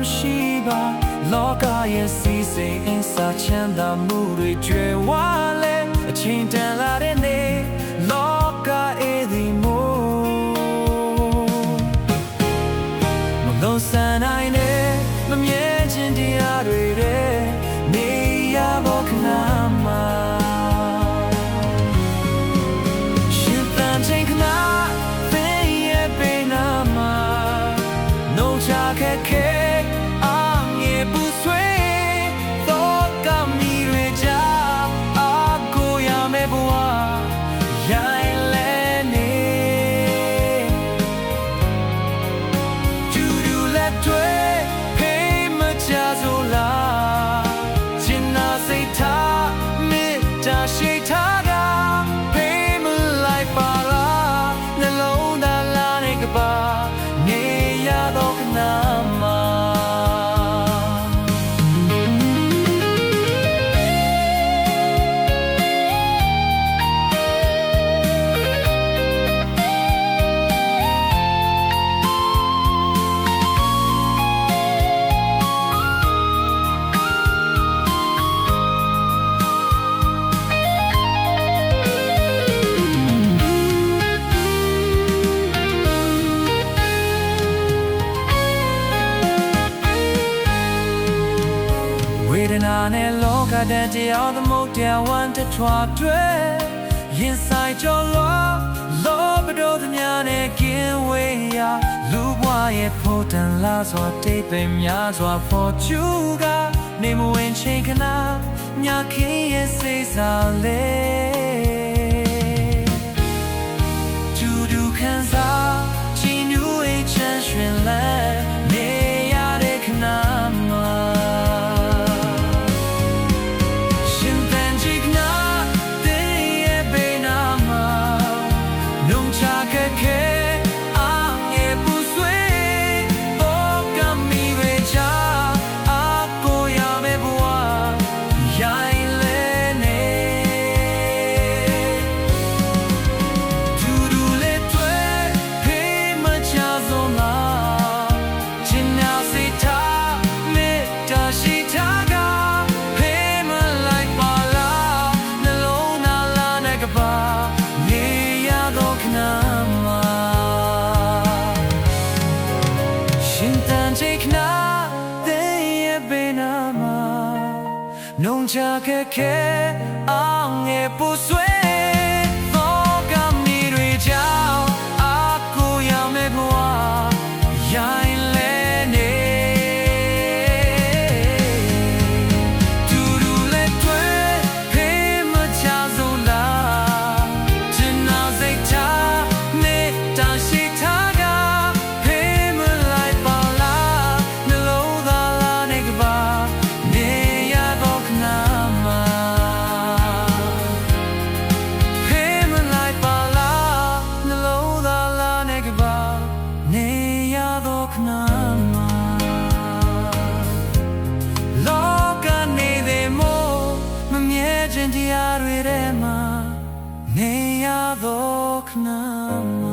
မရှိပါလောကရဲ့စီစိမ်အင်းစာချမ်းသာမှုတွေကျွဲဝါလဲအချိန်တန်လာတဲ့နေ့လောကအေးဒီမို့မလို့ဆန်နိုင်နဲ့မမြဲခြင်းတရားတွေတဲ့နေရဖို့ခဏမှာရှင်တန်ချိန်ခဏသင်ရဲ့ဘေးနာမှာနှုတ်ချခဲ့ခဲ့အောင်ရဲ့ပူဆွေးတော့ကမီတွေကြအာကိုရမယ်ဘဝရိုင်းလဲနေကျူတူလက်တွေဖေးမချဆိုလားချင်နာစိတ်ထားမေတ္တာရှိထားတာဖေးမလိုက်ပါလားနှလုံးသားလာနေကပါနေရတော့ခဏမှာဝေဒနာနဲ့လောကတန်တရားသမုတ်တရားဝန်တထွားတွေရင်ဆိုင်ကြောလွာလောဘတို့သမျှနဲ့ကင်းဝေးရာလူဘဝရဲ့ဖို့တန်လာစွာတိတ်ပင်များစွာဖို့ချူကနေမဝင်ချိန်ခဏညခင်းရဲ့စိတ်စားလေကျူတူခံစားချီနူးအိတ်ချမ်းရွှင်လဲနေရတဲ့ခဏမှာ弄着个开，昂也不随，我跟你对焦，阿姑要没不啊，眼泪呢，嘟嘟来对，陪么家走啦，只那在他没当西他个，陪么来包啦，那路达啦那个吧。တရားတွေထဲမှာနေရတော့ခဏမှာ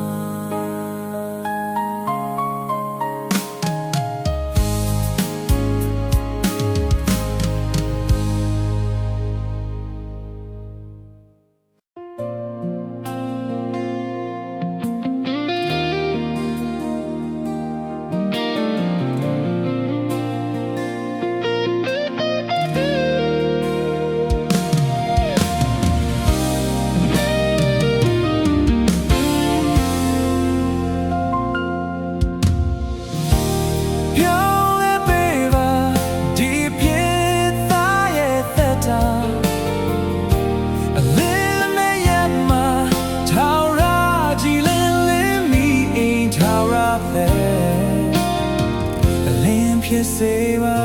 Say ba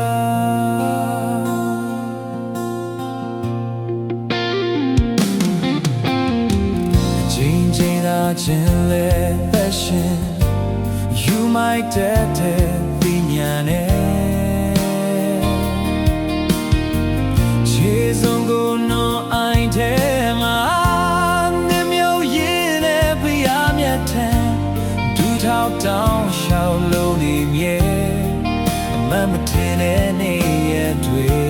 Jing jing da jin le fashion You might dead be nyane Cheese on go no I tell ma nim yo yin e be am yet do talk down shout low name yeah မမထင်တဲ့နေရတွေ